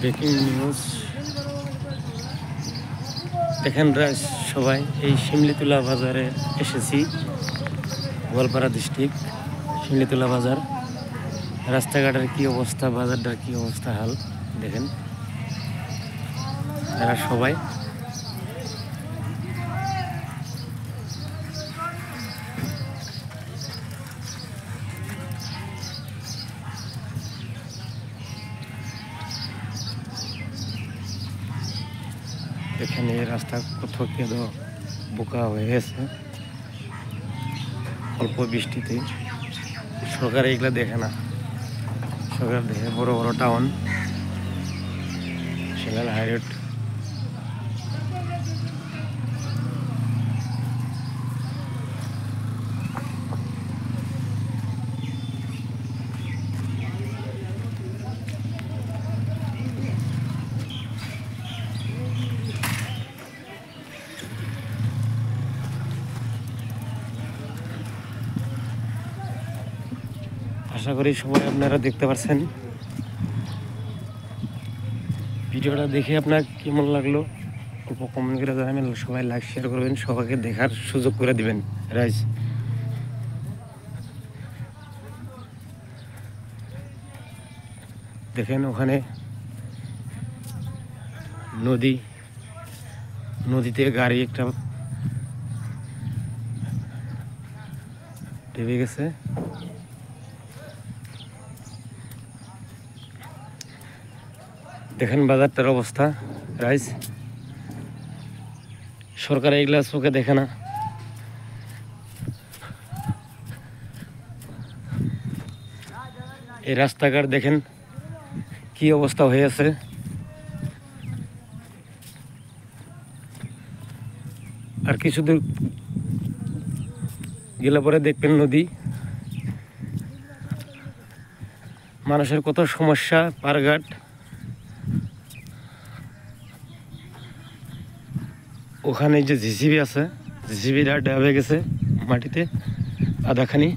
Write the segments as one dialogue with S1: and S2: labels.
S1: Breaking news দেখেন সবাই, এই শিমলিতলা বাজারে এসেছি। গোয়ালপাড়া ডিস্ট্রিক্ট শিমলিতলা বাজার। রাস্তাঘাটের কি অবস্থা, বাজারটার কি অবস্থা হাল দেখেন। এরা সবাই এখানে রাস্তা কত কেঁদো বোকা হয়ে গেছে অল্প বৃষ্টিতে। সরকার এগুলা দেখে না, সরকার দেখে বড় বড় টাউন, ন্যাশনাল হাইরোড। আশা করি সবাই আপনারা দেখতে পাচ্ছেন। ভিডিওটা দেখে আপনার কেমন লাগলো অল্প কমেন্ট করে জানাবেন। সবাই লাইক শেয়ার করবেন, সবাইকে দেখার সুযোগ করে দিবেন। রাইজ দেখেন ওখানে নদীতে গাড়ি একটা ডেবে গেছে। দেখেন বাজারটার অবস্থা। রাইজ সরকার এইগুলা চোখে দেখে না। এই রাস্তাঘাট দেখেন কি অবস্থা হয়ে আছে। আর কিছু দূর গেলে পরে দেখবেন নদী। মানুষের কত সমস্যা। পারঘাট ওখানে যে জিসিবি আছে, জিসিবিটা ডেবে গেছে মাটিতে আধাখানি।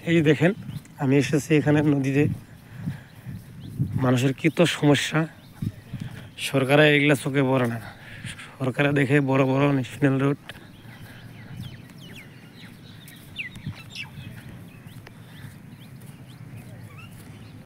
S1: এই দেখেন আমি এসেছি এখানে নদীতে, মানুষের কি তো সমস্যা। সরকারে এগুলা চোখে পড়ে না। সরকারে দেখে বড় বড় ন্যাশনাল রোড,